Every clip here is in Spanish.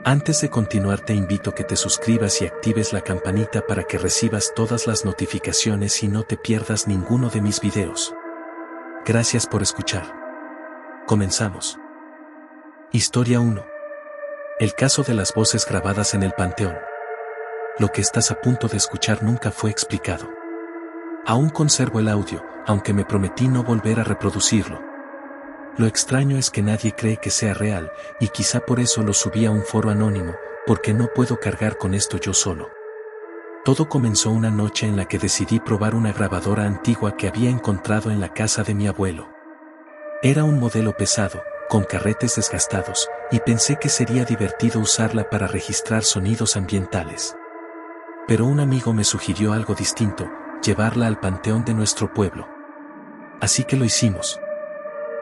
Antes de continuar te invito a que te suscribas y actives la campanita para que recibas todas las notificaciones y no te pierdas ninguno de mis videos. Gracias por escuchar. Comenzamos. Historia 1. El caso de las voces grabadas en el panteón. Lo que estás a punto de escuchar nunca fue explicado. Aún conservo el audio, aunque me prometí no volver a reproducirlo. Lo extraño es que nadie cree que sea real, y quizá por eso lo subí a un foro anónimo, porque no puedo cargar con esto yo solo. Todo comenzó una noche en la que decidí probar una grabadora antigua que había encontrado en la casa de mi abuelo. Era un modelo pesado, con carretes desgastados, y pensé que sería divertido usarla para registrar sonidos ambientales. Pero un amigo me sugirió algo distinto, llevarla al panteón de nuestro pueblo. Así que lo hicimos.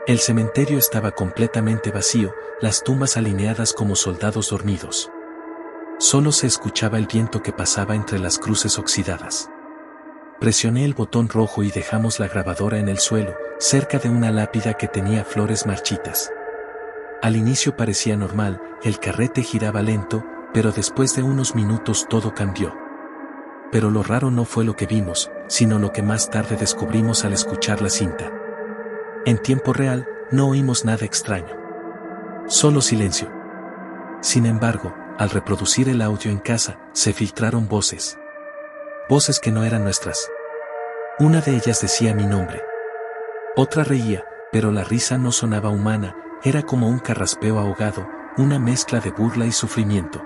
El cementerio estaba completamente vacío, las tumbas alineadas como soldados dormidos. Solo se escuchaba el viento que pasaba entre las cruces oxidadas. Presioné el botón rojo y dejamos la grabadora en el suelo, cerca de una lápida que tenía flores marchitas. Al inicio parecía normal, el carrete giraba lento, pero después de unos minutos todo cambió. Pero lo raro no fue lo que vimos, sino lo que más tarde descubrimos al escuchar la cinta. En tiempo real, no oímos nada extraño. Solo silencio. Sin embargo, al reproducir el audio en casa, se filtraron voces. Voces que no eran nuestras. Una de ellas decía mi nombre. Otra reía, pero la risa no sonaba humana, era como un carraspeo ahogado, una mezcla de burla y sufrimiento.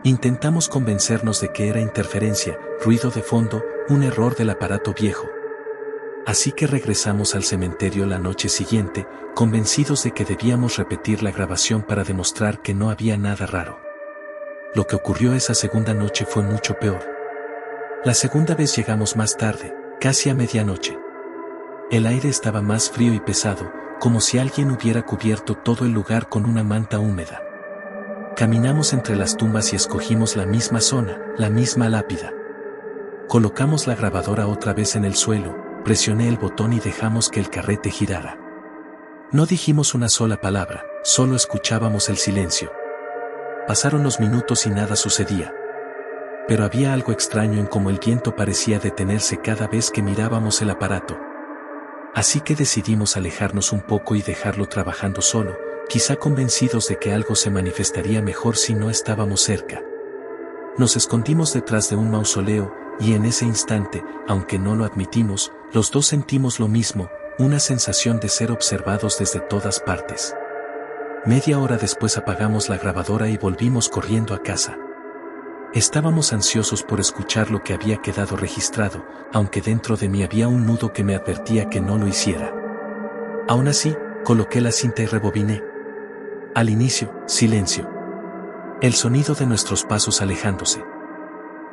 Intentamos convencernos de que era interferencia, ruido de fondo, un error del aparato viejo. Así que regresamos al cementerio la noche siguiente, convencidos de que debíamos repetir la grabación para demostrar que no había nada raro. Lo que ocurrió esa segunda noche fue mucho peor. La segunda vez llegamos más tarde, casi a medianoche. El aire estaba más frío y pesado, como si alguien hubiera cubierto todo el lugar con una manta húmeda. Caminamos entre las tumbas y escogimos la misma zona, la misma lápida. Colocamos la grabadora otra vez en el suelo. Presioné el botón y dejamos que el carrete girara. No dijimos una sola palabra, solo escuchábamos el silencio. Pasaron los minutos y nada sucedía. Pero había algo extraño en cómo el viento parecía detenerse cada vez que mirábamos el aparato. Así que decidimos alejarnos un poco y dejarlo trabajando solo, quizá convencidos de que algo se manifestaría mejor si no estábamos cerca. Nos escondimos detrás de un mausoleo, y en ese instante, aunque no lo admitimos, los dos sentimos lo mismo, una sensación de ser observados desde todas partes. Media hora después apagamos la grabadora y volvimos corriendo a casa. Estábamos ansiosos por escuchar lo que había quedado registrado, aunque dentro de mí había un nudo que me advertía que no lo hiciera. Aún así, coloqué la cinta y rebobiné. Al inicio, silencio. El sonido de nuestros pasos alejándose.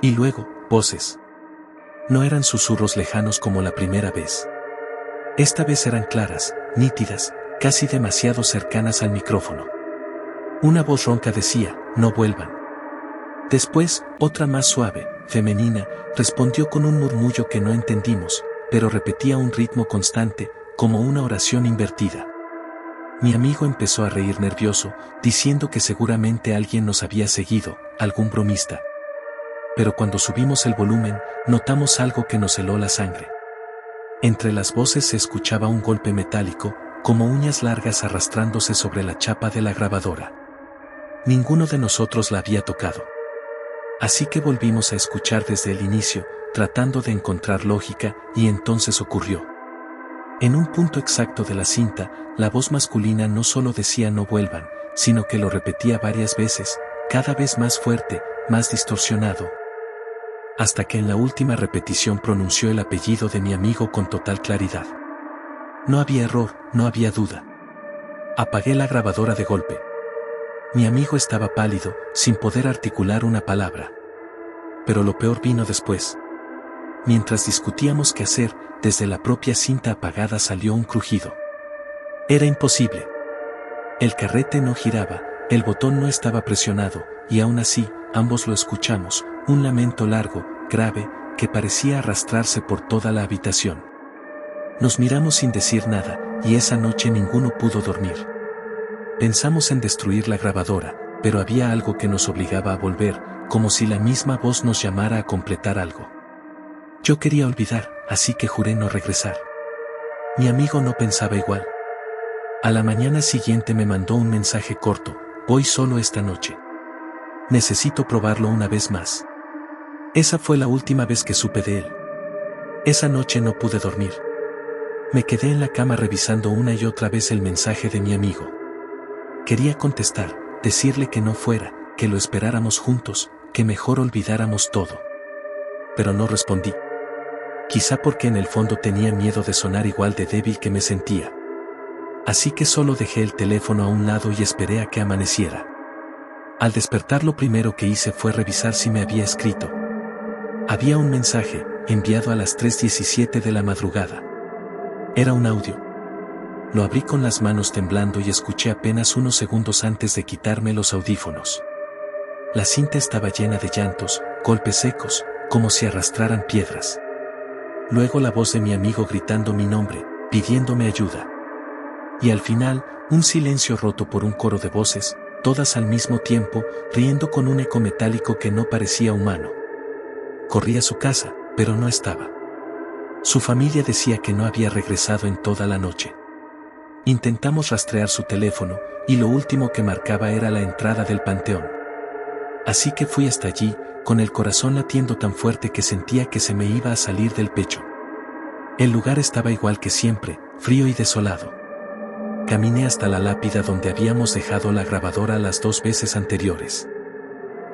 Y luego, voces. No eran susurros lejanos como la primera vez. Esta vez eran claras, nítidas, casi demasiado cercanas al micrófono. Una voz ronca decía, no vuelvan. Después, otra más suave, femenina, respondió con un murmullo que no entendimos, pero repetía un ritmo constante, como una oración invertida. Mi amigo empezó a reír nervioso, diciendo que seguramente alguien nos había seguido, algún bromista. Pero cuando subimos el volumen, notamos algo que nos heló la sangre. Entre las voces se escuchaba un golpe metálico, como uñas largas arrastrándose sobre la chapa de la grabadora. Ninguno de nosotros la había tocado. Así que volvimos a escuchar desde el inicio, tratando de encontrar lógica, y entonces ocurrió. En un punto exacto de la cinta, la voz masculina no solo decía no vuelvan, sino que lo repetía varias veces, cada vez más fuerte, más distorsionado, hasta que en la última repetición pronunció el apellido de mi amigo con total claridad. No había error, no había duda. Apagué la grabadora de golpe. Mi amigo estaba pálido, sin poder articular una palabra. Pero lo peor vino después. Mientras discutíamos qué hacer, desde la propia cinta apagada salió un crujido. Era imposible. El carrete no giraba, el botón no estaba presionado, y aún así, ambos lo escuchamos, un lamento largo, grave, que parecía arrastrarse por toda la habitación. Nos miramos sin decir nada, y esa noche ninguno pudo dormir. Pensamos en destruir la grabadora, pero había algo que nos obligaba a volver, como si la misma voz nos llamara a completar algo. Yo quería olvidar, así que juré no regresar. Mi amigo no pensaba igual. A la mañana siguiente me mandó un mensaje corto: voy solo esta noche. Necesito probarlo una vez más. Esa fue la última vez que supe de él. Esa noche no pude dormir. Me quedé en la cama revisando una y otra vez el mensaje de mi amigo. Quería contestar, decirle que no fuera, que lo esperáramos juntos, que mejor olvidáramos todo. Pero no respondí. Quizá porque en el fondo tenía miedo de sonar igual de débil que me sentía. Así que solo dejé el teléfono a un lado y esperé a que amaneciera. Al despertar lo primero que hice fue revisar si me había escrito. Había un mensaje, enviado a las 3:17 de la madrugada. Era un audio. Lo abrí con las manos temblando y escuché apenas unos segundos antes de quitarme los audífonos. La cinta estaba llena de llantos, golpes secos, como si arrastraran piedras. Luego la voz de mi amigo gritando mi nombre, pidiéndome ayuda. Y al final, un silencio roto por un coro de voces, todas al mismo tiempo, riendo con un eco metálico que no parecía humano. Corrí a su casa, pero no estaba. Su familia decía que no había regresado en toda la noche. Intentamos rastrear su teléfono, y lo último que marcaba era la entrada del panteón. Así que fui hasta allí, con el corazón latiendo tan fuerte que sentía que se me iba a salir del pecho. El lugar estaba igual que siempre, frío y desolado. Caminé hasta la lápida donde habíamos dejado la grabadora las 2 veces anteriores.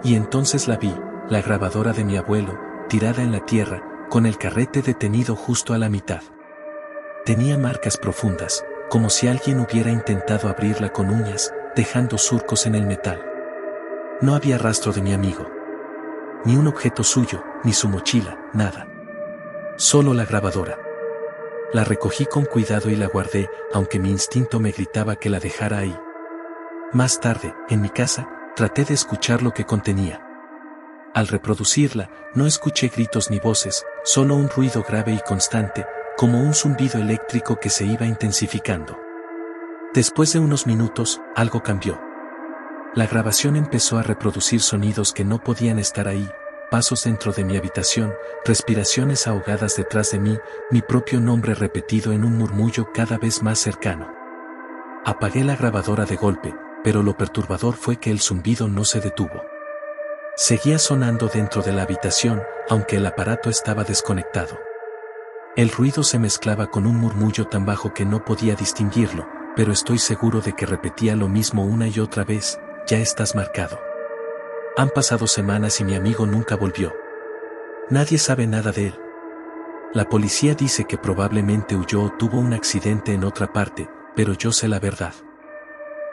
Y entonces la vi, la grabadora de mi abuelo, tirada en la tierra, con el carrete detenido justo a la mitad. Tenía marcas profundas, como si alguien hubiera intentado abrirla con uñas, dejando surcos en el metal. No había rastro de mi amigo. Ni un objeto suyo, ni su mochila, nada. Solo la grabadora. La recogí con cuidado y la guardé, aunque mi instinto me gritaba que la dejara ahí. Más tarde, en mi casa, traté de escuchar lo que contenía. Al reproducirla, no escuché gritos ni voces, solo un ruido grave y constante, como un zumbido eléctrico que se iba intensificando. Después de unos minutos, algo cambió. La grabación empezó a reproducir sonidos que no podían estar ahí, pasos dentro de mi habitación, respiraciones ahogadas detrás de mí, mi propio nombre repetido en un murmullo cada vez más cercano. Apagué la grabadora de golpe, pero lo perturbador fue que el zumbido no se detuvo. Seguía sonando dentro de la habitación, aunque el aparato estaba desconectado. El ruido se mezclaba con un murmullo tan bajo que no podía distinguirlo, pero estoy seguro de que repetía lo mismo una y otra vez: ya estás marcado. Han pasado semanas y mi amigo nunca volvió. Nadie sabe nada de él. La policía dice que probablemente huyó o tuvo un accidente en otra parte, pero yo sé la verdad.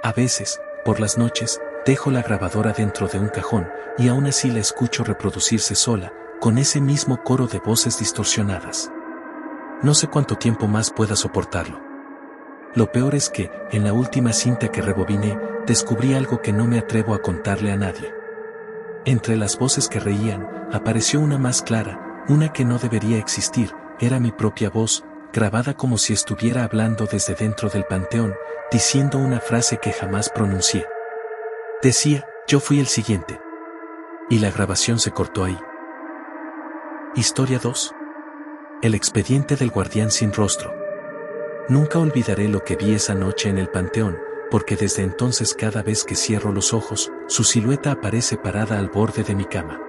A veces, por las noches, dejo la grabadora dentro de un cajón, y aún así la escucho reproducirse sola, con ese mismo coro de voces distorsionadas. No sé cuánto tiempo más pueda soportarlo. Lo peor es que, en la última cinta que rebobiné, descubrí algo que no me atrevo a contarle a nadie. Entre las voces que reían, apareció una más clara, una que no debería existir, era mi propia voz, grabada como si estuviera hablando desde dentro del panteón, diciendo una frase que jamás pronuncié. Decía: yo fui el siguiente. Y la grabación se cortó ahí. Historia 2. El expediente del guardián sin rostro. Nunca olvidaré lo que vi esa noche en el panteón, porque desde entonces cada vez que cierro los ojos, su silueta aparece parada al borde de mi cama.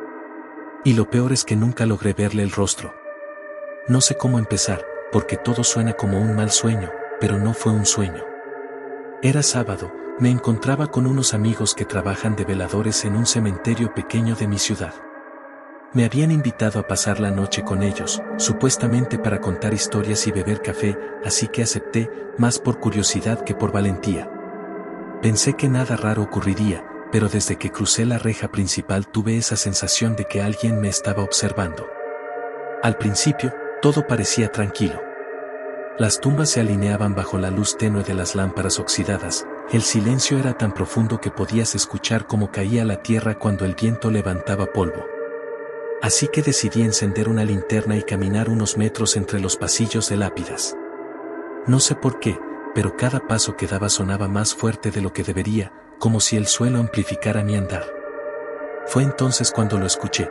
Y lo peor es que nunca logré verle el rostro. No sé cómo empezar, porque todo suena como un mal sueño, pero no fue un sueño. Era sábado, me encontraba con unos amigos que trabajan de veladores en un cementerio pequeño de mi ciudad. Me habían invitado a pasar la noche con ellos, supuestamente para contar historias y beber café, así que acepté, más por curiosidad que por valentía. Pensé que nada raro ocurriría, pero desde que crucé la reja principal tuve esa sensación de que alguien me estaba observando. Al principio, todo parecía tranquilo. Las tumbas se alineaban bajo la luz tenue de las lámparas oxidadas, el silencio era tan profundo que podías escuchar cómo caía la tierra cuando el viento levantaba polvo. Así que decidí encender una linterna y caminar unos metros entre los pasillos de lápidas. No sé por qué, pero cada paso que daba sonaba más fuerte de lo que debería, como si el suelo amplificara mi andar. Fue entonces cuando lo escuché.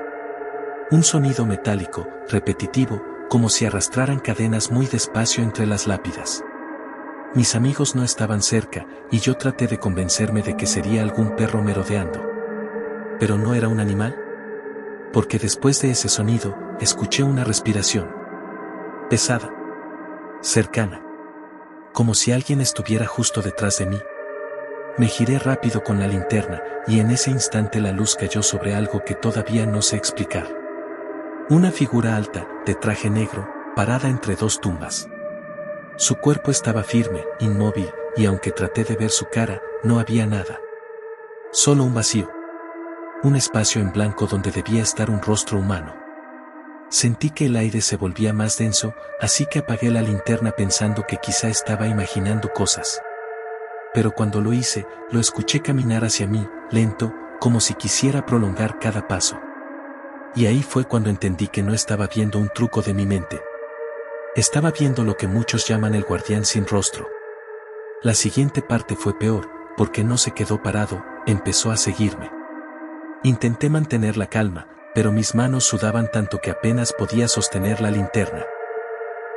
Un sonido metálico, repetitivo, como si arrastraran cadenas muy despacio entre las lápidas. Mis amigos no estaban cerca, y yo traté de convencerme de que sería algún perro merodeando. ¿Pero no era un animal? Porque después de ese sonido, escuché una respiración. Pesada. Cercana. Como si alguien estuviera justo detrás de mí. Me giré rápido con la linterna, y en ese instante la luz cayó sobre algo que todavía no sé explicar. Una figura alta, de traje negro, parada entre dos tumbas. Su cuerpo estaba firme, inmóvil, y aunque traté de ver su cara, no había nada. Solo un vacío. Un espacio en blanco donde debía estar un rostro humano. Sentí que el aire se volvía más denso, así que apagué la linterna pensando que quizá estaba imaginando cosas. Pero cuando lo hice, lo escuché caminar hacia mí, lento, como si quisiera prolongar cada paso. Y ahí fue cuando entendí que no estaba viendo un truco de mi mente. Estaba viendo lo que muchos llaman el guardián sin rostro. La siguiente parte fue peor, porque no se quedó parado, empezó a seguirme. Intenté mantener la calma, pero mis manos sudaban tanto que apenas podía sostener la linterna.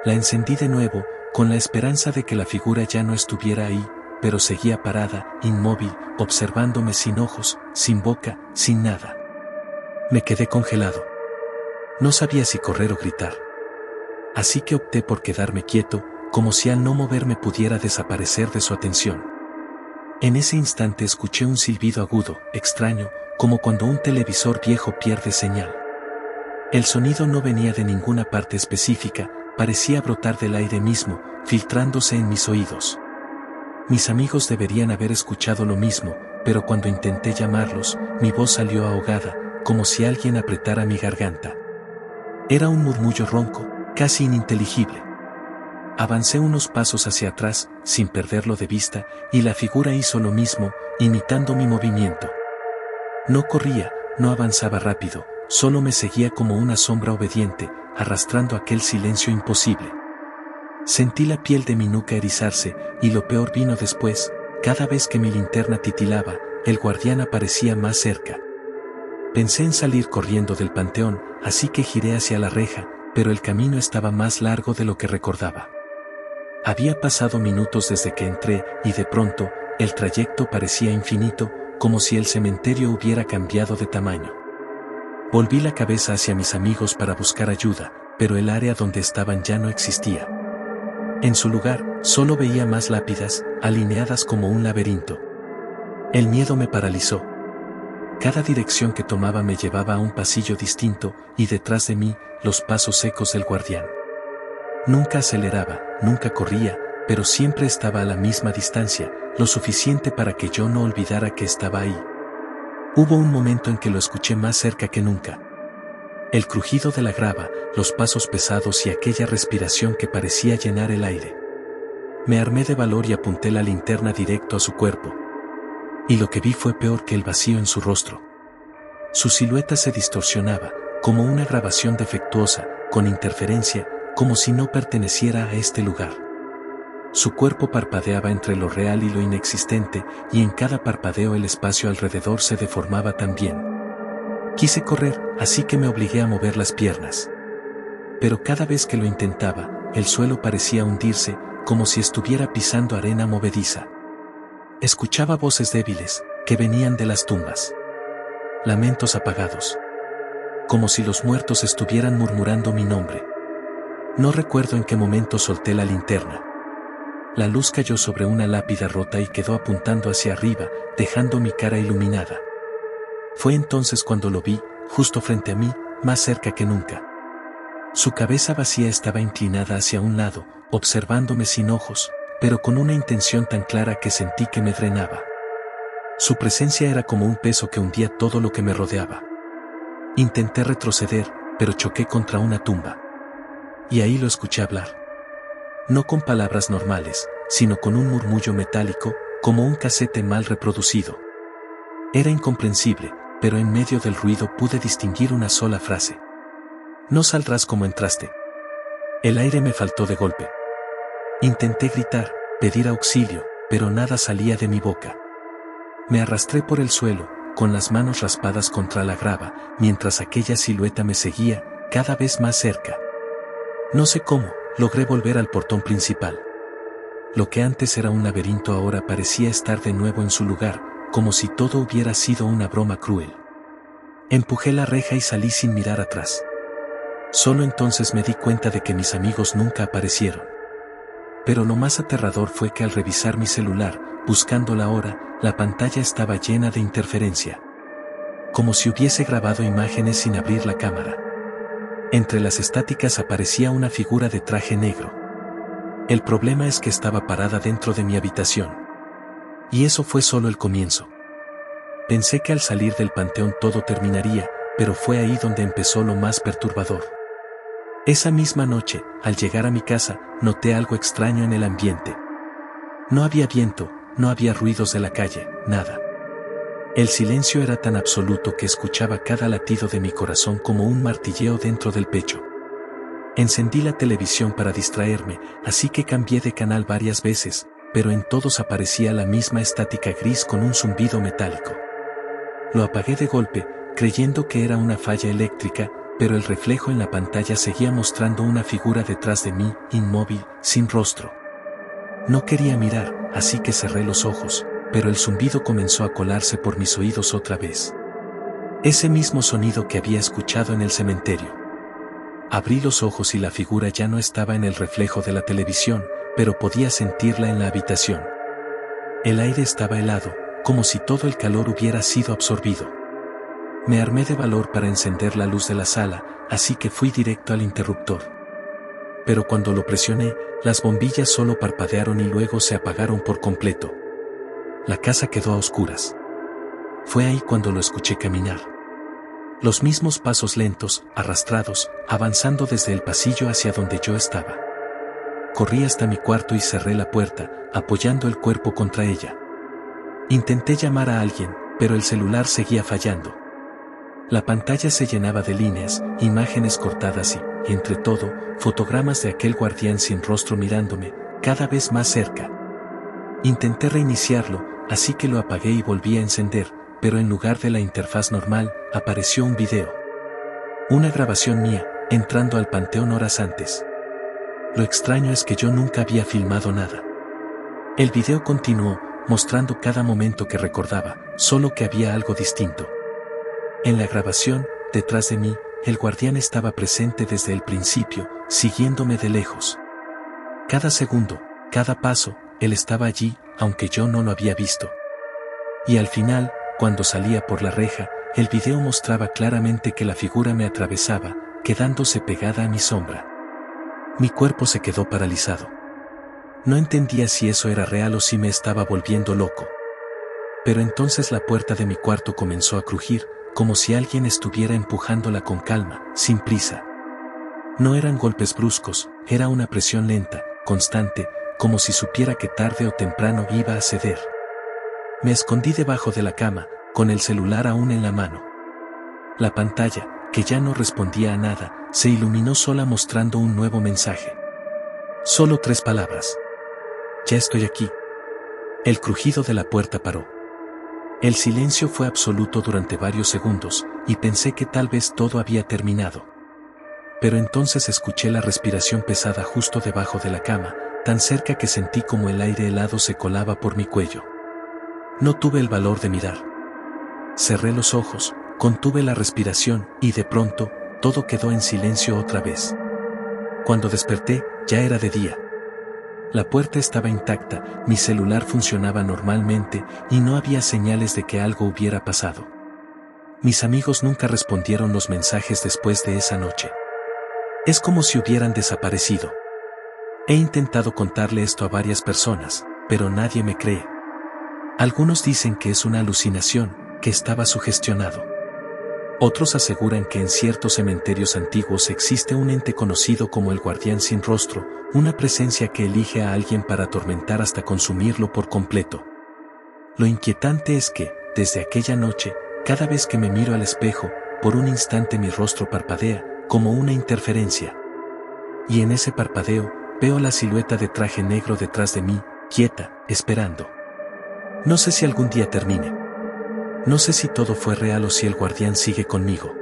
La encendí de nuevo, con la esperanza de que la figura ya no estuviera ahí, pero seguía parada, inmóvil, observándome sin ojos, sin boca, sin nada. Me quedé congelado. No sabía si correr o gritar. Así que opté por quedarme quieto, como si al no moverme pudiera desaparecer de su atención. En ese instante escuché un silbido agudo, extraño, como cuando un televisor viejo pierde señal. El sonido no venía de ninguna parte específica, parecía brotar del aire mismo, filtrándose en mis oídos. Mis amigos deberían haber escuchado lo mismo, pero cuando intenté llamarlos, mi voz salió ahogada, como si alguien apretara mi garganta. Era un murmullo ronco, casi ininteligible. Avancé unos pasos hacia atrás, sin perderlo de vista, y la figura hizo lo mismo, imitando mi movimiento. No corría, no avanzaba rápido, solo me seguía como una sombra obediente, arrastrando aquel silencio imposible. Sentí la piel de mi nuca erizarse, y lo peor vino después. Cada vez que mi linterna titilaba, el guardián aparecía más cerca. Pensé en salir corriendo del panteón, así que giré hacia la reja, pero el camino estaba más largo de lo que recordaba. Había pasado minutos desde que entré, y de pronto, el trayecto parecía infinito, como si el cementerio hubiera cambiado de tamaño. Volví la cabeza hacia mis amigos para buscar ayuda, pero el área donde estaban ya no existía. En su lugar, solo veía más lápidas, alineadas como un laberinto. El miedo me paralizó. Cada dirección que tomaba me llevaba a un pasillo distinto, y detrás de mí, los pasos secos del guardián. Nunca aceleraba, nunca corría, pero siempre estaba a la misma distancia, lo suficiente para que yo no olvidara que estaba ahí. Hubo un momento en que lo escuché más cerca que nunca. El crujido de la grava, los pasos pesados y aquella respiración que parecía llenar el aire. Me armé de valor y apunté la linterna directo a su cuerpo. Y lo que vi fue peor que el vacío en su rostro. Su silueta se distorsionaba, como una grabación defectuosa, con interferencia, como si no perteneciera a este lugar. Su cuerpo parpadeaba entre lo real y lo inexistente, y en cada parpadeo el espacio alrededor se deformaba también. Quise correr, así que me obligué a mover las piernas. Pero cada vez que lo intentaba, el suelo parecía hundirse, como si estuviera pisando arena movediza. Escuchaba voces débiles, que venían de las tumbas. Lamentos apagados. Como si los muertos estuvieran murmurando mi nombre. No recuerdo en qué momento solté la linterna. La luz cayó sobre una lápida rota y quedó apuntando hacia arriba, dejando mi cara iluminada. Fue entonces cuando lo vi, justo frente a mí, más cerca que nunca. Su cabeza vacía estaba inclinada hacia un lado, observándome sin ojos, pero con una intención tan clara que sentí que me drenaba. Su presencia era como un peso que hundía todo lo que me rodeaba. Intenté retroceder, pero choqué contra una tumba. Y ahí lo escuché hablar. No con palabras normales, sino con un murmullo metálico, como un casete mal reproducido. Era incomprensible, pero en medio del ruido pude distinguir una sola frase. No saldrás como entraste. El aire me faltó de golpe. Intenté gritar, pedir auxilio, pero nada salía de mi boca. Me arrastré por el suelo, con las manos raspadas contra la grava, mientras aquella silueta me seguía, cada vez más cerca. No sé cómo, logré volver al portón principal. Lo que antes era un laberinto ahora parecía estar de nuevo en su lugar, como si todo hubiera sido una broma cruel. Empujé la reja y salí sin mirar atrás. Solo entonces me di cuenta de que mis amigos nunca aparecieron. Pero lo más aterrador fue que al revisar mi celular, buscando la hora, la pantalla estaba llena de interferencia. Como si hubiese grabado imágenes sin abrir la cámara. Entre las estáticas aparecía una figura de traje negro. El problema es que estaba parada dentro de mi habitación. Y eso fue solo el comienzo. Pensé que al salir del panteón todo terminaría, pero fue ahí donde empezó lo más perturbador. Esa misma noche, al llegar a mi casa, noté algo extraño en el ambiente. No había viento, no había ruidos de la calle, nada. El silencio era tan absoluto que escuchaba cada latido de mi corazón como un martilleo dentro del pecho. Encendí la televisión para distraerme, así que cambié de canal varias veces, pero en todos aparecía la misma estática gris con un zumbido metálico. Lo apagué de golpe, creyendo que era una falla eléctrica, pero el reflejo en la pantalla seguía mostrando una figura detrás de mí, inmóvil, sin rostro. No quería mirar, así que cerré los ojos, pero el zumbido comenzó a colarse por mis oídos otra vez. Ese mismo sonido que había escuchado en el cementerio. Abrí los ojos y la figura ya no estaba en el reflejo de la televisión, pero podía sentirla en la habitación. El aire estaba helado, como si todo el calor hubiera sido absorbido. Me armé de valor para encender la luz de la sala, así que fui directo al interruptor. Pero cuando lo presioné, las bombillas solo parpadearon y luego se apagaron por completo. La casa quedó a oscuras. Fue ahí cuando lo escuché caminar. Los mismos pasos lentos, arrastrados, avanzando desde el pasillo hacia donde yo estaba. Corrí hasta mi cuarto y cerré la puerta, apoyando el cuerpo contra ella. Intenté llamar a alguien, pero el celular seguía fallando. La pantalla se llenaba de líneas, imágenes cortadas y, entre todo, fotogramas de aquel guardián sin rostro mirándome, cada vez más cerca. Intenté reiniciarlo, así que lo apagué y volví a encender, pero en lugar de la interfaz normal, apareció un video. Una grabación mía, entrando al panteón horas antes. Lo extraño es que yo nunca había filmado nada. El video continuó, mostrando cada momento que recordaba, solo que había algo distinto. En la grabación, detrás de mí, el guardián estaba presente desde el principio, siguiéndome de lejos. Cada segundo, cada paso, él estaba allí, aunque yo no lo había visto. Y al final, cuando salía por la reja, el video mostraba claramente que la figura me atravesaba, quedándose pegada a mi sombra. Mi cuerpo se quedó paralizado. No entendía si eso era real o si me estaba volviendo loco. Pero entonces la puerta de mi cuarto comenzó a crujir, como si alguien estuviera empujándola con calma, sin prisa. No eran golpes bruscos, era una presión lenta, constante, como si supiera que tarde o temprano iba a ceder. Me escondí debajo de la cama, con el celular aún en la mano. La pantalla, que ya no respondía a nada, se iluminó sola mostrando un nuevo mensaje. Solo 3 palabras. Ya estoy aquí. El crujido de la puerta paró. El silencio fue absoluto durante varios segundos, y pensé que tal vez todo había terminado. Pero entonces escuché la respiración pesada justo debajo de la cama, tan cerca que sentí como el aire helado se colaba por mi cuello. No tuve el valor de mirar. Cerré los ojos, contuve la respiración, y de pronto, todo quedó en silencio otra vez. Cuando desperté, ya era de día. La puerta estaba intacta, mi celular funcionaba normalmente, y no había señales de que algo hubiera pasado. Mis amigos nunca respondieron los mensajes después de esa noche. Es como si hubieran desaparecido. He intentado contarle esto a varias personas, pero nadie me cree. Algunos dicen que es una alucinación, que estaba sugestionado. Otros aseguran que en ciertos cementerios antiguos existe un ente conocido como el guardián sin rostro, una presencia que elige a alguien para atormentar hasta consumirlo por completo. Lo inquietante es que, desde aquella noche, cada vez que me miro al espejo, por un instante mi rostro parpadea, como una interferencia. Y en ese parpadeo, veo la silueta de traje negro detrás de mí, quieta, esperando. No sé si algún día termine. No sé si todo fue real o si el guardián sigue conmigo.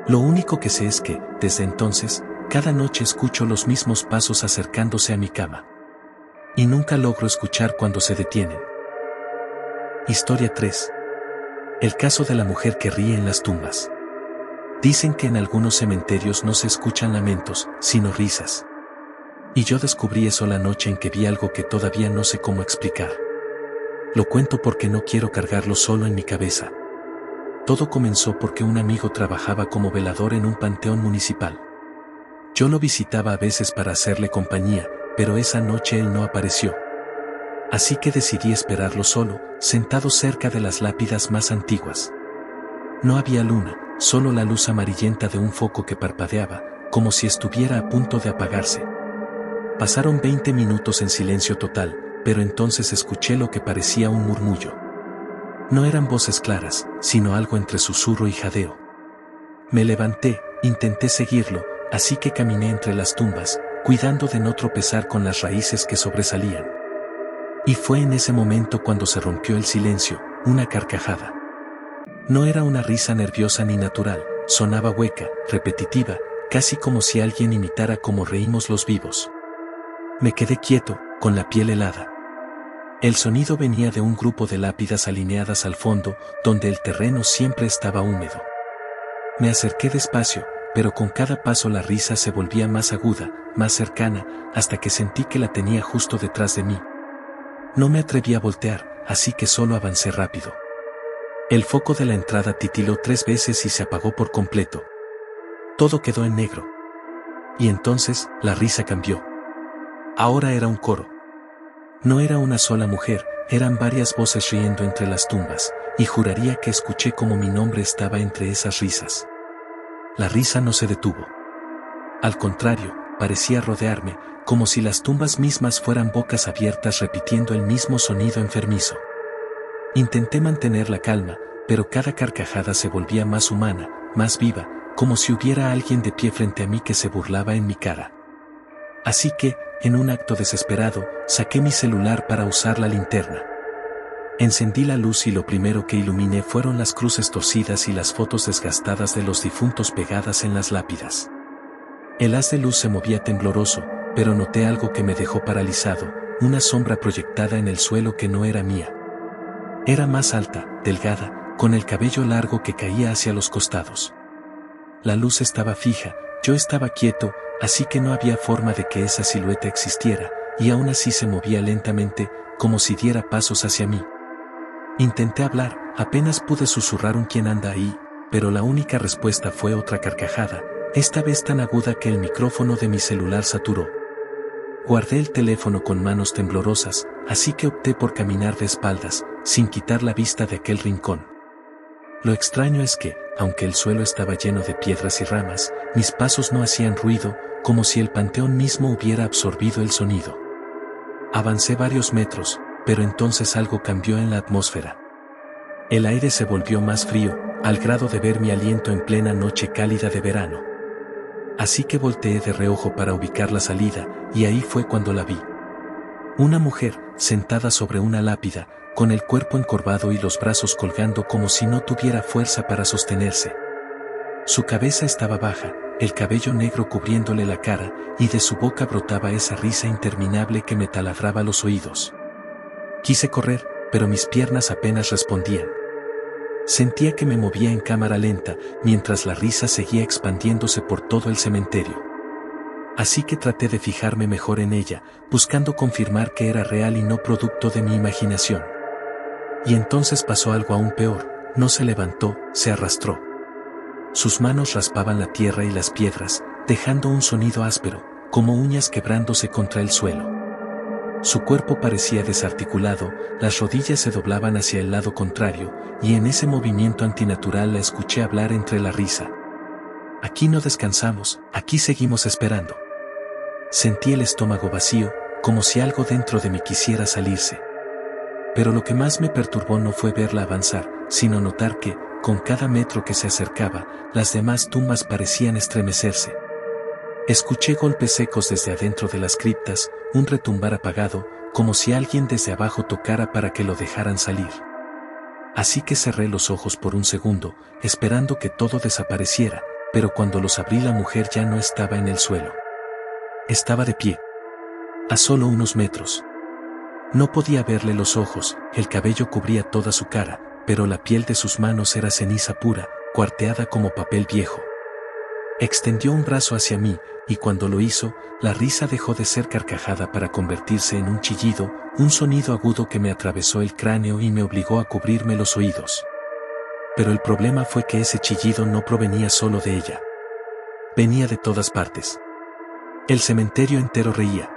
Lo único que sé es que, desde entonces, cada noche escucho los mismos pasos acercándose a mi cama. Y nunca logro escuchar cuando se detienen. Historia 3. El caso de la mujer que ríe en las tumbas. Dicen que en algunos cementerios no se escuchan lamentos, sino risas. Y yo descubrí eso la noche en que vi algo que todavía no sé cómo explicar. Lo cuento porque no quiero cargarlo solo en mi cabeza. Todo comenzó porque un amigo trabajaba como velador en un panteón municipal. Yo lo visitaba a veces para hacerle compañía, pero esa noche él no apareció. Así que decidí esperarlo solo, sentado cerca de las lápidas más antiguas. No había luna, solo la luz amarillenta de un foco que parpadeaba, como si estuviera a punto de apagarse. Pasaron 20 minutos en silencio total, pero entonces escuché lo que parecía un murmullo. No eran voces claras, sino algo entre susurro y jadeo. Me levanté, intenté seguirlo, así que caminé entre las tumbas, cuidando de no tropezar con las raíces que sobresalían. Y fue en ese momento cuando se rompió el silencio, una carcajada. No era una risa nerviosa ni natural, sonaba hueca, repetitiva, casi como si alguien imitara cómo reímos los vivos. Me quedé quieto, con la piel helada. El sonido venía de un grupo de lápidas alineadas al fondo, donde el terreno siempre estaba húmedo. Me acerqué despacio, pero con cada paso la risa se volvía más aguda, más cercana, hasta que sentí que la tenía justo detrás de mí. No me atreví a voltear, así que solo avancé rápido. El foco de la entrada titiló 3 veces y se apagó por completo. Todo quedó en negro. Y entonces, la risa cambió. Ahora era un coro. No era una sola mujer, eran varias voces riendo entre las tumbas, y juraría que escuché como mi nombre estaba entre esas risas. La risa no se detuvo. Al contrario, parecía rodearme, como si las tumbas mismas fueran bocas abiertas repitiendo el mismo sonido enfermizo. Intenté mantener la calma, pero cada carcajada se volvía más humana, más viva, como si hubiera alguien de pie frente a mí que se burlaba en mi cara. Así que, en un acto desesperado, saqué mi celular para usar la linterna. Encendí la luz y lo primero que iluminé fueron las cruces torcidas y las fotos desgastadas de los difuntos pegadas en las lápidas. El haz de luz se movía tembloroso, pero noté algo que me dejó paralizado, una sombra proyectada en el suelo que no era mía. Era más alta, delgada, con el cabello largo que caía hacia los costados. La luz estaba fija, yo estaba quieto, así que no había forma de que esa silueta existiera, y aún así se movía lentamente, como si diera pasos hacia mí. Intenté hablar, apenas pude susurrar un "¿Quién anda ahí?", pero la única respuesta fue otra carcajada, esta vez tan aguda que el micrófono de mi celular saturó. Guardé el teléfono con manos temblorosas, así que opté por caminar de espaldas, sin quitar la vista de aquel rincón. Lo extraño es que, aunque el suelo estaba lleno de piedras y ramas, mis pasos no hacían ruido, como si el panteón mismo hubiera absorbido el sonido. Avancé varios metros, pero entonces algo cambió en la atmósfera. El aire se volvió más frío, al grado de ver mi aliento en plena noche cálida de verano. Así que volteé de reojo para ubicar la salida, y ahí fue cuando la vi. Una mujer, sentada sobre una lápida, con el cuerpo encorvado y los brazos colgando como si no tuviera fuerza para sostenerse. Su cabeza estaba baja, el cabello negro cubriéndole la cara, y de su boca brotaba esa risa interminable que me taladraba los oídos. Quise correr, pero mis piernas apenas respondían. Sentía que me movía en cámara lenta, mientras la risa seguía expandiéndose por todo el cementerio. Así que traté de fijarme mejor en ella, buscando confirmar que era real y no producto de mi imaginación. Y entonces pasó algo aún peor, no se levantó, se arrastró. Sus manos raspaban la tierra y las piedras, dejando un sonido áspero, como uñas quebrándose contra el suelo. Su cuerpo parecía desarticulado, las rodillas se doblaban hacia el lado contrario, y en ese movimiento antinatural la escuché hablar entre la risa. Aquí no descansamos, aquí seguimos esperando. Sentí el estómago vacío, como si algo dentro de mí quisiera salirse. Pero lo que más me perturbó no fue verla avanzar, sino notar que, con cada metro que se acercaba, las demás tumbas parecían estremecerse. Escuché golpes secos desde adentro de las criptas, un retumbar apagado, como si alguien desde abajo tocara para que lo dejaran salir. Así que cerré los ojos por un segundo, esperando que todo desapareciera, pero cuando los abrí la mujer ya no estaba en el suelo. Estaba de pie. A solo unos metros. No podía verle los ojos, el cabello cubría toda su cara, pero la piel de sus manos era ceniza pura, cuarteada como papel viejo. Extendió un brazo hacia mí, y cuando lo hizo, la risa dejó de ser carcajada para convertirse en un chillido, un sonido agudo que me atravesó el cráneo y me obligó a cubrirme los oídos. Pero el problema fue que ese chillido no provenía solo de ella. Venía de todas partes. El cementerio entero reía.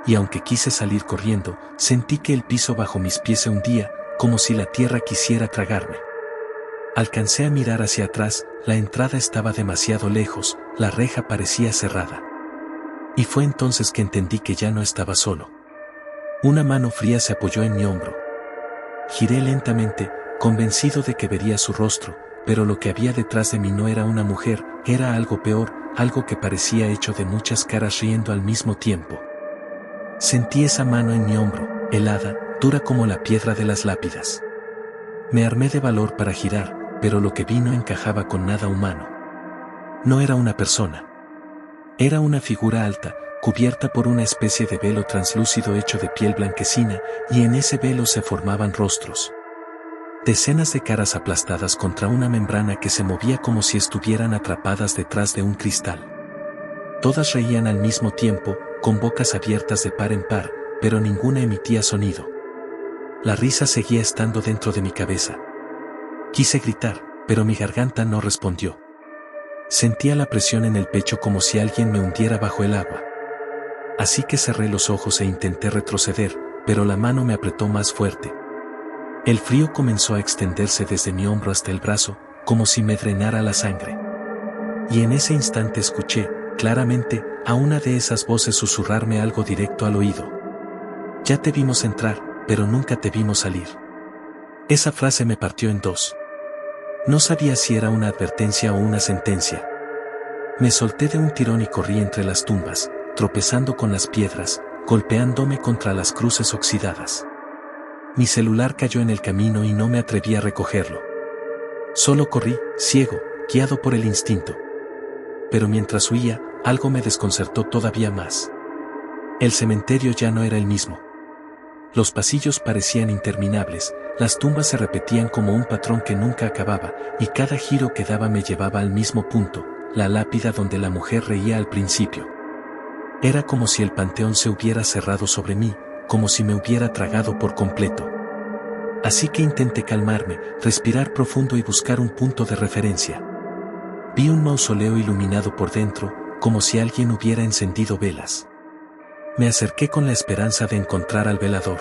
Y aunque quise salir corriendo, sentí que el piso bajo mis pies se hundía, como si la tierra quisiera tragarme. Alcancé a mirar hacia atrás, la entrada estaba demasiado lejos, la reja parecía cerrada. Y fue entonces que entendí que ya no estaba solo. Una mano fría se apoyó en mi hombro. Giré lentamente, convencido de que vería su rostro, pero lo que había detrás de mí no era una mujer, era algo peor, algo que parecía hecho de muchas caras riendo al mismo tiempo. Sentí esa mano en mi hombro, helada, dura como la piedra de las lápidas. Me armé de valor para girar, pero lo que vi no encajaba con nada humano. No era una persona. Era una figura alta, cubierta por una especie de velo translúcido hecho de piel blanquecina, y en ese velo se formaban rostros. Decenas de caras aplastadas contra una membrana que se movía como si estuvieran atrapadas detrás de un cristal. Todas reían al mismo tiempo, con bocas abiertas de par en par, pero ninguna emitía sonido. La risa seguía estando dentro de mi cabeza. Quise gritar, pero mi garganta no respondió. Sentía la presión en el pecho como si alguien me hundiera bajo el agua. Así que cerré los ojos e intenté retroceder, pero la mano me apretó más fuerte. El frío comenzó a extenderse desde mi hombro hasta el brazo, como si me drenara la sangre. Y en ese instante escuché, claramente, a una de esas voces susurrarme algo directo al oído. Ya te vimos entrar, pero nunca te vimos salir. Esa frase me partió en dos. No sabía si era una advertencia o una sentencia. Me solté de un tirón y corrí entre las tumbas, tropezando con las piedras, golpeándome contra las cruces oxidadas. Mi celular cayó en el camino y no me atreví a recogerlo. Solo corrí, ciego, guiado por el instinto. Pero mientras huía, algo me desconcertó todavía más. El cementerio ya no era el mismo. Los pasillos parecían interminables, las tumbas se repetían como un patrón que nunca acababa, y cada giro que daba me llevaba al mismo punto, la lápida donde la mujer reía al principio. Era como si el panteón se hubiera cerrado sobre mí, como si me hubiera tragado por completo. Así que intenté calmarme, respirar profundo y buscar un punto de referencia. Vi un mausoleo iluminado por dentro, como si alguien hubiera encendido velas. Me acerqué con la esperanza de encontrar al velador.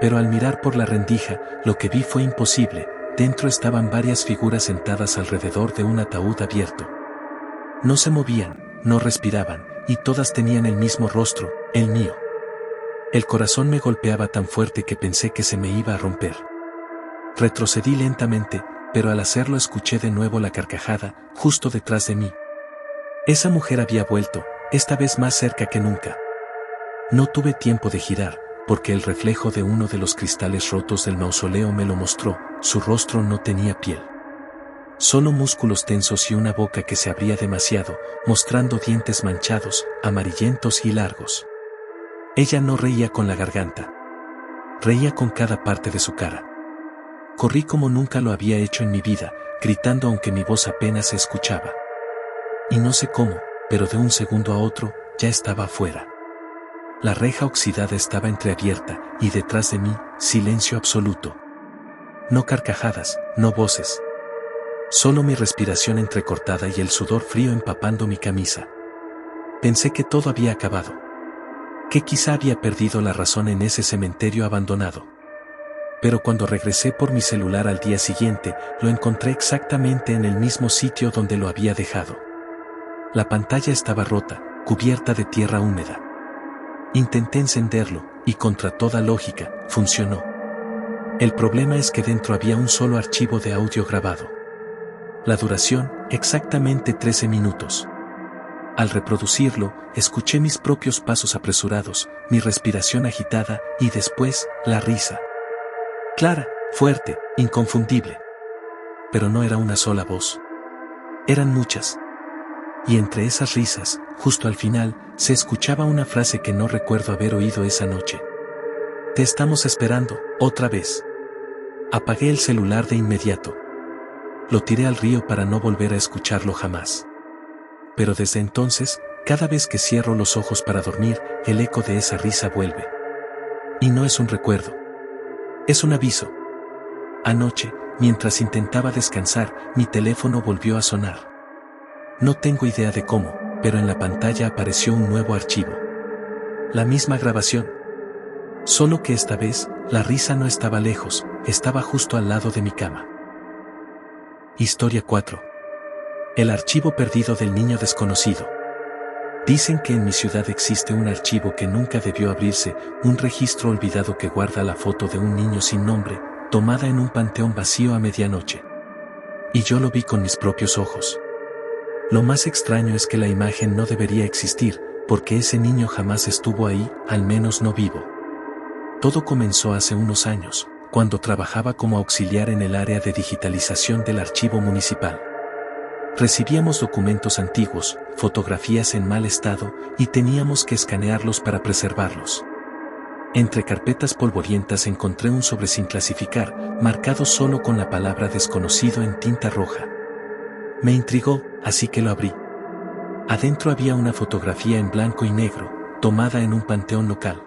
Pero al mirar por la rendija, lo que vi fue imposible, dentro estaban varias figuras sentadas alrededor de un ataúd abierto. No se movían, no respiraban, y todas tenían el mismo rostro, el mío. El corazón me golpeaba tan fuerte que pensé que se me iba a romper. Retrocedí lentamente, pero al hacerlo escuché de nuevo la carcajada, justo detrás de mí. Esa mujer había vuelto, esta vez más cerca que nunca. No tuve tiempo de girar, porque el reflejo de uno de los cristales rotos del mausoleo me lo mostró, su rostro no tenía piel. Solo músculos tensos y una boca que se abría demasiado, mostrando dientes manchados, amarillentos y largos. Ella no reía con la garganta. Reía con cada parte de su cara. Corrí como nunca lo había hecho en mi vida, gritando aunque mi voz apenas se escuchaba. Y no sé cómo, pero de un segundo a otro, ya estaba afuera. La reja oxidada estaba entreabierta, y detrás de mí, silencio absoluto. No carcajadas, no voces. Solo mi respiración entrecortada y el sudor frío empapando mi camisa. Pensé que todo había acabado. Que quizá había perdido la razón en ese cementerio abandonado. Pero cuando regresé por mi celular al día siguiente, lo encontré exactamente en el mismo sitio donde lo había dejado. La pantalla estaba rota, cubierta de tierra húmeda. Intenté encenderlo, y contra toda lógica, funcionó. El problema es que dentro había un solo archivo de audio grabado. La duración, exactamente 13 minutos. Al reproducirlo, escuché mis propios pasos apresurados, mi respiración agitada y después, la risa. Clara, fuerte, inconfundible. Pero no era una sola voz. Eran muchas. Y entre esas risas, justo al final, se escuchaba una frase que no recuerdo haber oído esa noche. Te estamos esperando, otra vez. Apagué el celular de inmediato. Lo tiré al río para no volver a escucharlo jamás. Pero desde entonces, cada vez que cierro los ojos para dormir, el eco de esa risa vuelve. Y no es un recuerdo. Es un aviso. Anoche, mientras intentaba descansar, mi teléfono volvió a sonar. No tengo idea de cómo, pero en la pantalla apareció un nuevo archivo. La misma grabación. Solo que esta vez, la risa no estaba lejos, estaba justo al lado de mi cama. Historia 4. El archivo perdido del niño desconocido. Dicen que en mi ciudad existe un archivo que nunca debió abrirse, un registro olvidado que guarda la foto de un niño sin nombre, tomada en un panteón vacío a medianoche. Y yo lo vi con mis propios ojos. Lo más extraño es que la imagen no debería existir, porque ese niño jamás estuvo ahí, al menos no vivo. Todo comenzó hace unos años, cuando trabajaba como auxiliar en el área de digitalización del archivo municipal. Recibíamos documentos antiguos, fotografías en mal estado, y teníamos que escanearlos para preservarlos. Entre carpetas polvorientas encontré un sobre sin clasificar, marcado solo con la palabra desconocido en tinta roja. Me intrigó, así que lo abrí. Adentro había una fotografía en blanco y negro, tomada en un panteón local.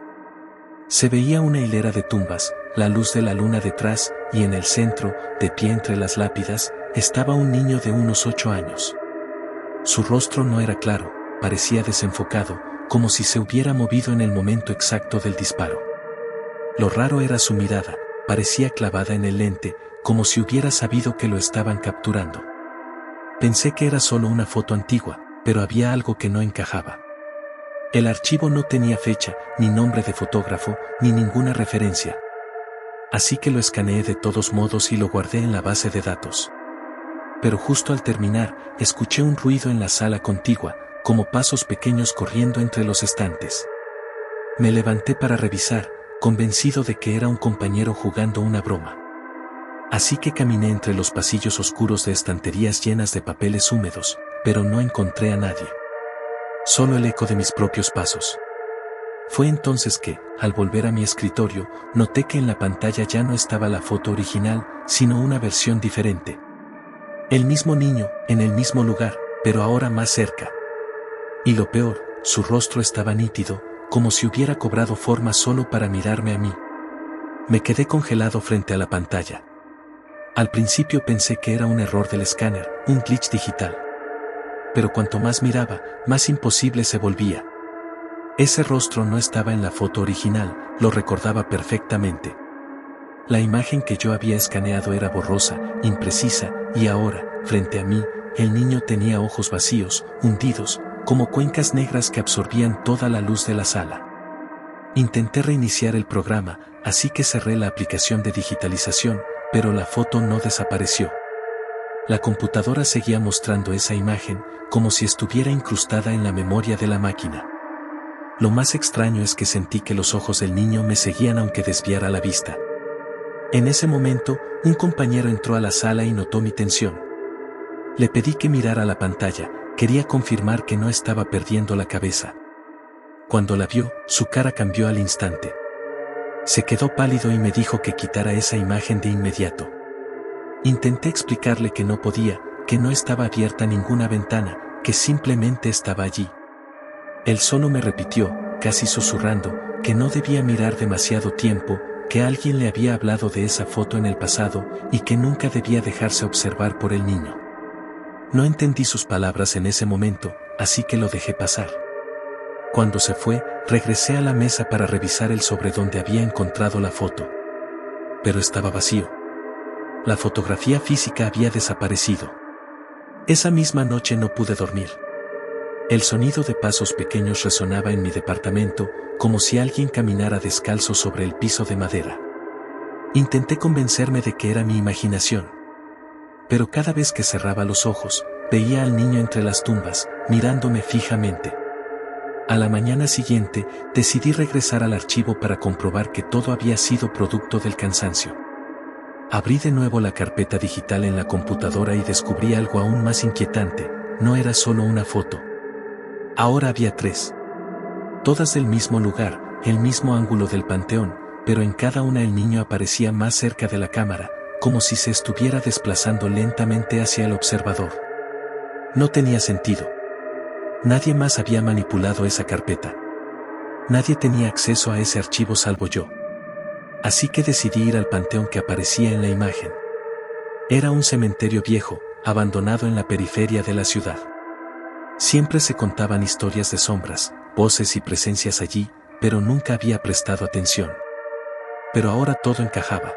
Se veía una hilera de tumbas, la luz de la luna detrás, y en el centro, de pie entre las lápidas, estaba un niño de unos 8 años. Su rostro no era claro, parecía desenfocado, como si se hubiera movido en el momento exacto del disparo. Lo raro era su mirada, parecía clavada en el lente, como si hubiera sabido que lo estaban capturando. Pensé que era solo una foto antigua, pero había algo que no encajaba. El archivo no tenía fecha, ni nombre de fotógrafo, ni ninguna referencia. Así que lo escaneé de todos modos y lo guardé en la base de datos. Pero justo al terminar, escuché un ruido en la sala contigua, como pasos pequeños corriendo entre los estantes. Me levanté para revisar, convencido de que era un compañero jugando una broma. Así que caminé entre los pasillos oscuros de estanterías llenas de papeles húmedos, pero no encontré a nadie. Solo el eco de mis propios pasos. Fue entonces que, al volver a mi escritorio, noté que en la pantalla ya no estaba la foto original, sino una versión diferente. El mismo niño, en el mismo lugar, pero ahora más cerca. Y lo peor, su rostro estaba nítido, como si hubiera cobrado forma solo para mirarme a mí. Me quedé congelado frente a la pantalla. Al principio pensé que era un error del escáner, un glitch digital. Pero cuanto más miraba, más imposible se volvía. Ese rostro no estaba en la foto original, lo recordaba perfectamente. La imagen que yo había escaneado era borrosa, imprecisa, y ahora, frente a mí, el niño tenía ojos vacíos, hundidos, como cuencas negras que absorbían toda la luz de la sala. Intenté reiniciar el programa, así que cerré la aplicación de digitalización, pero la foto no desapareció. La computadora seguía mostrando esa imagen, como si estuviera incrustada en la memoria de la máquina. Lo más extraño es que sentí que los ojos del niño me seguían aunque desviara la vista. En ese momento, un compañero entró a la sala y notó mi tensión. Le pedí que mirara la pantalla, quería confirmar que no estaba perdiendo la cabeza. Cuando la vio, su cara cambió al instante. Se quedó pálido y me dijo que quitara esa imagen de inmediato. Intenté explicarle que no podía, que no estaba abierta ninguna ventana, que simplemente estaba allí. Él solo me repitió, casi susurrando, que no debía mirar demasiado tiempo, que alguien le había hablado de esa foto en el pasado, y que nunca debía dejarse observar por el niño. No entendí sus palabras en ese momento, así que lo dejé pasar. Cuando se fue, regresé a la mesa para revisar el sobre donde había encontrado la foto. Pero estaba vacío. La fotografía física había desaparecido. Esa misma noche no pude dormir. El sonido de pasos pequeños resonaba en mi departamento, como si alguien caminara descalzo sobre el piso de madera. Intenté convencerme de que era mi imaginación. Pero cada vez que cerraba los ojos, veía al niño entre las tumbas, mirándome fijamente. A la mañana siguiente, decidí regresar al archivo para comprobar que todo había sido producto del cansancio. Abrí de nuevo la carpeta digital en la computadora y descubrí algo aún más inquietante: no era solo una foto. Ahora había 3. Todas del mismo lugar, el mismo ángulo del panteón, pero en cada una el niño aparecía más cerca de la cámara, como si se estuviera desplazando lentamente hacia el observador. No tenía sentido. Nadie más había manipulado esa carpeta. Nadie tenía acceso a ese archivo salvo yo. Así que decidí ir al panteón que aparecía en la imagen. Era un cementerio viejo, abandonado en la periferia de la ciudad. Siempre se contaban historias de sombras, voces y presencias allí, pero nunca había prestado atención. Pero ahora todo encajaba.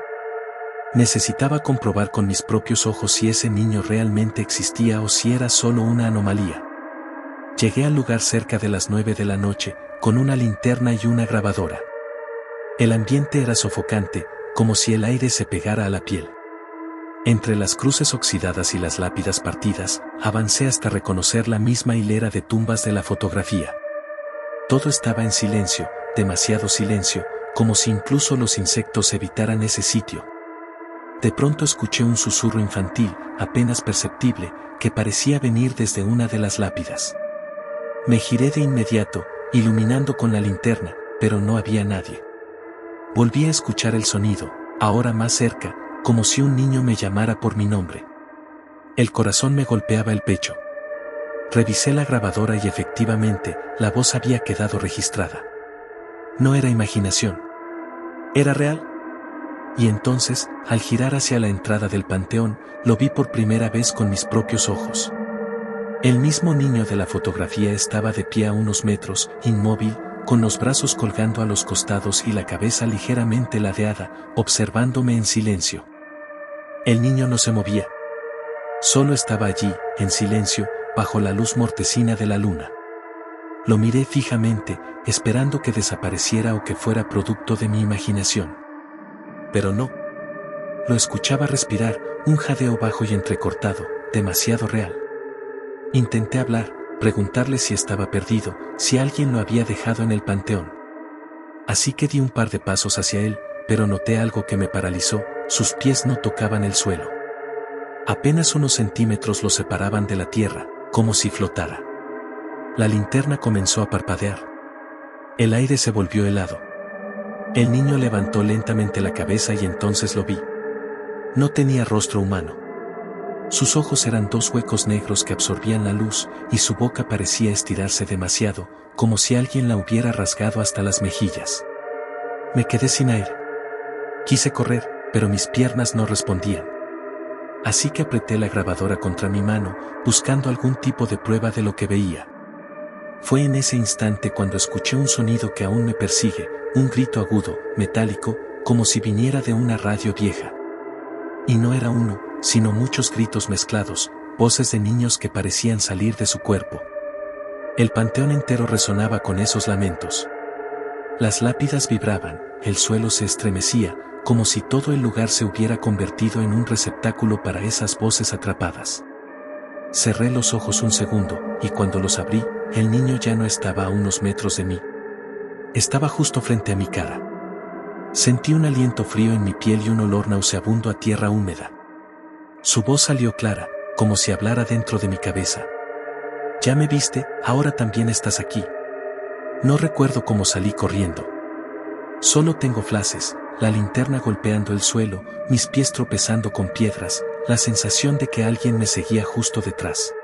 Necesitaba comprobar con mis propios ojos si ese niño realmente existía o si era solo una anomalía. Llegué al lugar cerca de las 9 de la noche, con una linterna y una grabadora. El ambiente era sofocante, como si el aire se pegara a la piel. Entre las cruces oxidadas y las lápidas partidas, avancé hasta reconocer la misma hilera de tumbas de la fotografía. Todo estaba en silencio, demasiado silencio, como si incluso los insectos evitaran ese sitio. De pronto escuché un susurro infantil, apenas perceptible, que parecía venir desde una de las lápidas. Me giré de inmediato, iluminando con la linterna, pero no había nadie. Volví a escuchar el sonido, ahora más cerca, como si un niño me llamara por mi nombre. El corazón me golpeaba el pecho. Revisé la grabadora y efectivamente, la voz había quedado registrada. No era imaginación. Era real. Y entonces, al girar hacia la entrada del panteón, lo vi por primera vez con mis propios ojos. El mismo niño de la fotografía estaba de pie a unos metros, inmóvil, con los brazos colgando a los costados y la cabeza ligeramente ladeada, observándome en silencio. El niño no se movía. Solo estaba allí, en silencio, bajo la luz mortecina de la luna. Lo miré fijamente, esperando que desapareciera o que fuera producto de mi imaginación. Pero no. Lo escuchaba respirar, un jadeo bajo y entrecortado, demasiado real. Intenté hablar, preguntarle si estaba perdido, si alguien lo había dejado en el panteón. Así que di un par de pasos hacia él, pero noté algo que me paralizó: sus pies no tocaban el suelo. Apenas unos centímetros lo separaban de la tierra, como si flotara. La linterna comenzó a parpadear. El aire se volvió helado. El niño levantó lentamente la cabeza y entonces lo vi. No tenía rostro humano. Sus ojos eran 2 huecos negros que absorbían la luz, y su boca parecía estirarse demasiado, como si alguien la hubiera rasgado hasta las mejillas. Me quedé sin aire. Quise correr, pero mis piernas no respondían. Así que apreté la grabadora contra mi mano, buscando algún tipo de prueba de lo que veía. Fue en ese instante cuando escuché un sonido que aún me persigue, un grito agudo, metálico, como si viniera de una radio vieja. Y no era uno, sino muchos gritos mezclados, voces de niños que parecían salir de su cuerpo. El panteón entero resonaba con esos lamentos. Las lápidas vibraban, el suelo se estremecía, como si todo el lugar se hubiera convertido en un receptáculo para esas voces atrapadas. Cerré los ojos un segundo, y cuando los abrí, el niño ya no estaba a unos metros de mí. Estaba justo frente a mi cara. Sentí un aliento frío en mi piel y un olor nauseabundo a tierra húmeda. Su voz salió clara, como si hablara dentro de mi cabeza. Ya me viste, ahora también estás aquí. No recuerdo cómo salí corriendo. Solo tengo flashes, la linterna golpeando el suelo, mis pies tropezando con piedras, la sensación de que alguien me seguía justo detrás.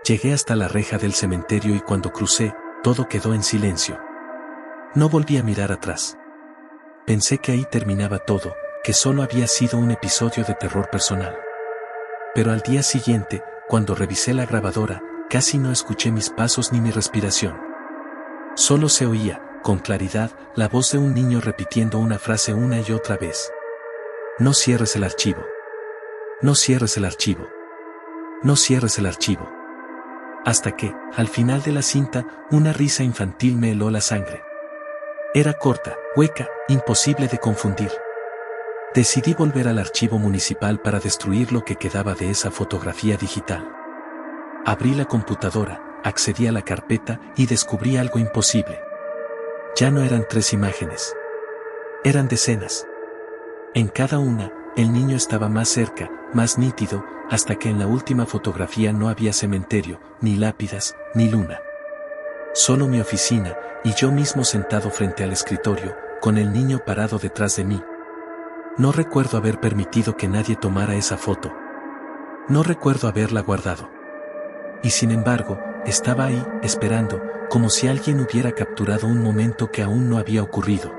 Llegué hasta la reja del cementerio y cuando crucé, todo quedó en silencio. No volví a mirar atrás. Pensé que ahí terminaba todo, que solo había sido un episodio de terror personal. Pero al día siguiente, cuando revisé la grabadora, casi no escuché mis pasos ni mi respiración. Solo se oía, con claridad, la voz de un niño repitiendo una frase una y otra vez. No cierres el archivo. No cierres el archivo. No cierres el archivo. Hasta que, al final de la cinta, una risa infantil me heló la sangre. Era corta, hueca, imposible de confundir. Decidí volver al archivo municipal para destruir lo que quedaba de esa fotografía digital. Abrí la computadora, accedí a la carpeta y descubrí algo imposible. Ya no eran 3 imágenes. Eran decenas. En cada una, el niño estaba más cerca, más nítido, hasta que en la última fotografía no había cementerio, ni lápidas, ni luna. Solo mi oficina, y yo mismo sentado frente al escritorio, con el niño parado detrás de mí. No recuerdo haber permitido que nadie tomara esa foto. No recuerdo haberla guardado. Y sin embargo, estaba ahí, esperando, como si alguien hubiera capturado un momento que aún no había ocurrido.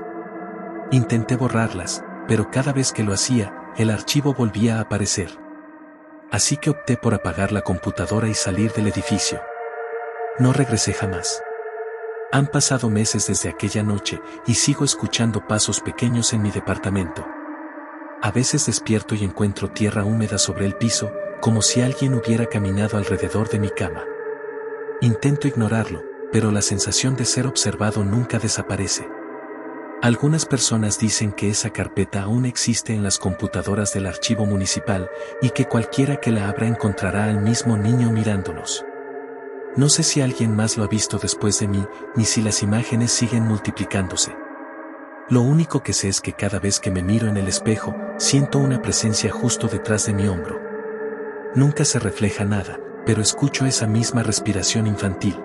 Intenté borrarlas, pero cada vez que lo hacía, el archivo volvía a aparecer. Así que opté por apagar la computadora y salir del edificio. No regresé jamás. Han pasado meses desde aquella noche y sigo escuchando pasos pequeños en mi departamento. A veces despierto y encuentro tierra húmeda sobre el piso, como si alguien hubiera caminado alrededor de mi cama. Intento ignorarlo, pero la sensación de ser observado nunca desaparece. Algunas personas dicen que esa carpeta aún existe en las computadoras del archivo municipal y que cualquiera que la abra encontrará al mismo niño mirándonos. No sé si alguien más lo ha visto después de mí, ni si las imágenes siguen multiplicándose. Lo único que sé es que cada vez que me miro en el espejo, siento una presencia justo detrás de mi hombro. Nunca se refleja nada, pero escucho esa misma respiración infantil.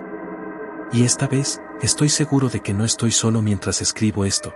Y esta vez, estoy seguro de que no estoy solo mientras escribo esto.